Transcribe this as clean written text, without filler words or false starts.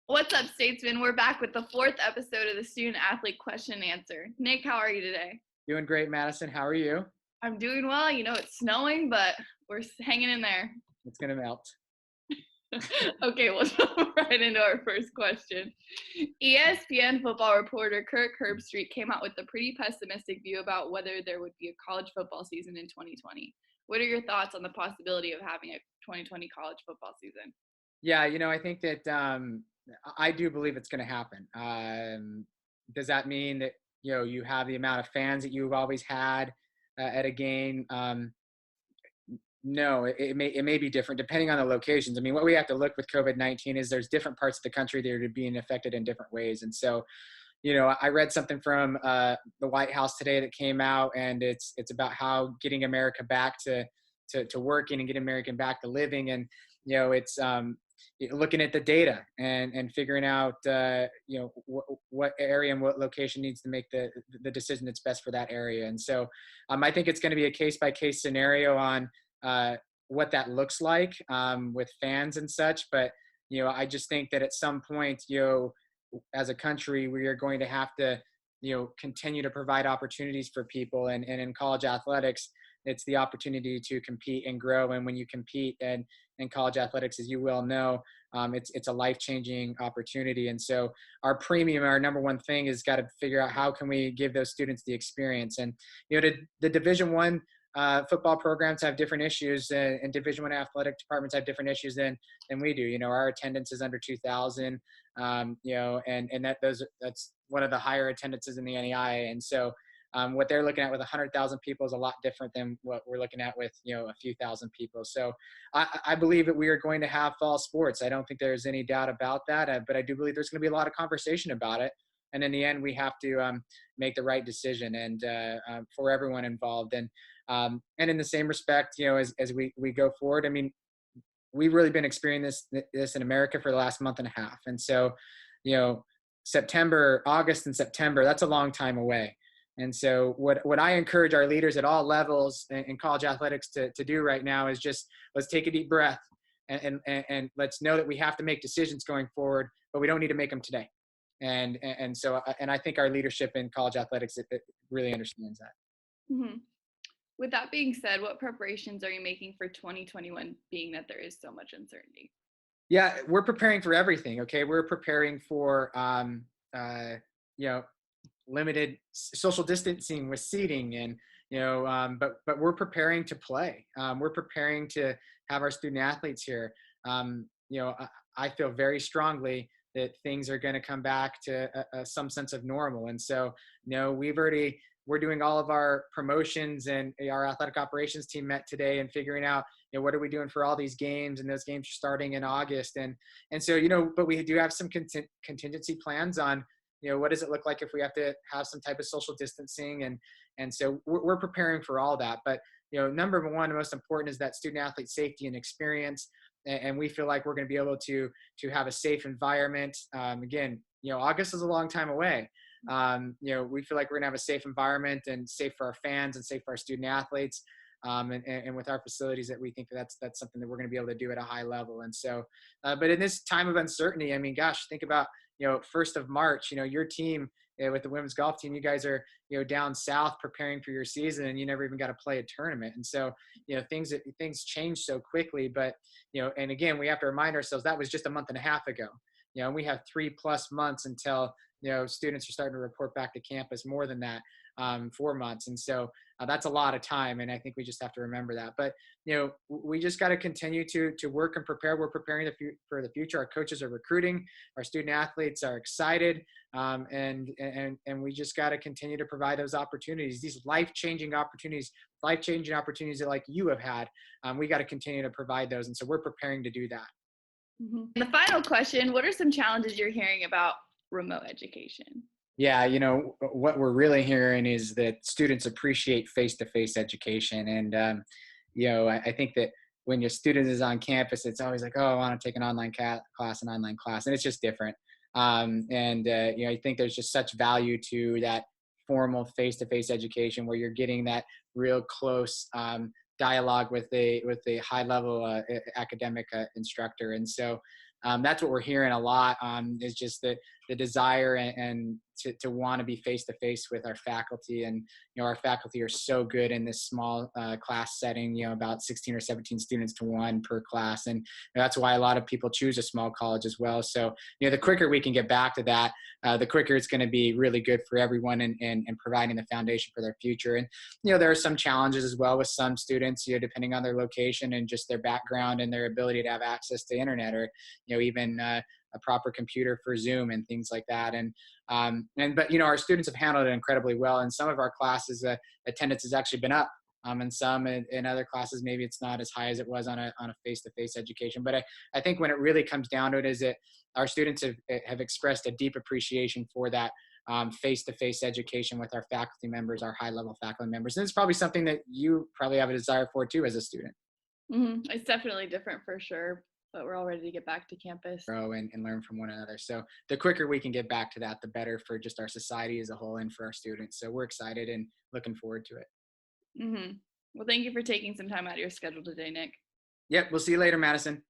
What's up, Statesman? We're back with the fourth episode of the Student Athlete Question and Answer. Nick, how are you today? Doing great, Madison. How are you? I'm doing well. You know, it's snowing, but we're hanging in there. It's going to melt. Okay, we'll jump right into our first question. ESPN football reporter Kirk Herbstreit came out with a pretty pessimistic view about whether there would be a college football season in 2020. What are your thoughts on the possibility of having a 2020 college football season? Yeah, I think that I do believe it's going to happen. Does that mean that, you have the amount of fans that you've always had at a game? No, it may be different depending on the locations. I mean, what we have to look with COVID-19 is there's different parts of the country that are being affected in different ways. And so, I read something from the White House today that came out, and it's about how getting America back to working and getting America back to living. And, it's looking at the data and figuring out, what area and what location needs to make the decision that's best for that area. And so I think it's going to be a case-by-case scenario on what that looks like with fans and such. But, I just think that at some point, as a country, we are going to have to, continue to provide opportunities for people. And in college athletics, it's the opportunity to compete and grow. And when you compete and in college athletics, as you well know, it's a life-changing opportunity. And so our number one thing is got to figure out how can we give those students the experience. And, the Division I football programs have different issues, and Division I athletic departments have different issues than we do. Our attendance is under 2,000, and that's one of the higher attendances in the NEI. And so what they're looking at with 100,000 people is a lot different than what we're looking at with, a few thousand people. So I believe that we are going to have fall sports. I don't think there's any doubt about that, but I do believe there's going to be a lot of conversation about it. And in the end, we have to make the right decision and for everyone involved. And in the same respect, as we go forward, I mean, we've really been experiencing this in America for the last month and a half. And so, August and September, that's a long time away. And so what I encourage our leaders at all levels in college athletics to do right now is just, let's take a deep breath and let's know that we have to make decisions going forward, but we don't need to make them today. And so I think our leadership in college athletics it really understands that. Mm-hmm. With that being said, what preparations are you making for 2021, being that there is so much uncertainty? Yeah, we're preparing for everything. Okay, we're preparing for limited social distancing with seating, and but we're preparing to play. We're preparing to have our student athletes here. I feel very strongly that things are going to come back to some sense of normal. And so, we're doing all of our promotions, and our athletic operations team met today and figuring out, what are we doing for all these games, and those games are starting in August. And so, but we do have some contingency plans on, what does it look like if we have to have some type of social distancing? And so we're preparing for all that. But, number one, most important is that student athlete safety and experience. And we feel like we're going to be able to have a safe environment. Again, August is a long time away. We feel like we're gonna have a safe environment and safe for our fans and safe for our student athletes, and with our facilities that we think that's something that we're gonna be able to do at a high level. And so, but in this time of uncertainty, I mean, gosh, think about 1st of March. Your team with the women's golf team, you guys are down south preparing for your season, and you never even got to play a tournament. And so things change so quickly. But and again, we have to remind ourselves that was just a month and a half ago. And we have 3+ months until students are starting to report back to campus, more than that, 4 months. And so that's a lot of time. And I think we just have to remember that. But, we just got to continue to work and prepare. We're preparing for the future. Our coaches are recruiting. Our student athletes are excited. And we just got to continue to provide those opportunities, these life-changing opportunities that like you have had. We got to continue to provide those. And so we're preparing to do that. Mm-hmm. And the final question, what are some challenges you're hearing about remote education? Yeah, what we're really hearing is that students appreciate face-to-face education. And, I think that when your student is on campus, it's always like, oh, I want to take an online class, and it's just different. I think there's just such value to that formal face-to-face education where you're getting that real close dialogue with a high level academic instructor. And so that's what we're hearing a lot, is just the desire and to want to be face to face with our faculty. And our faculty are so good in this small class setting, about 16 or 17 students to one per class, and that's why a lot of people choose a small college as well. So the quicker we can get back to that, the quicker it's going to be really good for everyone, and providing the foundation for their future. And there are some challenges as well with some students, depending on their location and just their background and their ability to have access to internet, or even a proper computer for Zoom and things like that. But our students have handled it incredibly well. In some of our classes, attendance has actually been up. And some in other classes, maybe it's not as high as it was on a face-to-face education. But I think when it really comes down to it, is that our students have expressed a deep appreciation for that face-to-face education with our faculty members, our high-level faculty members. And it's probably something that you probably have a desire for too as a student. It's definitely different for sure, but we're all ready to get back to campus. Grow and learn from one another. So the quicker we can get back to that, the better for just our society as a whole and for our students. So we're excited and looking forward to it. Well, thank you for taking some time out of your schedule today, Nick. Yep. We'll see you later, Madison.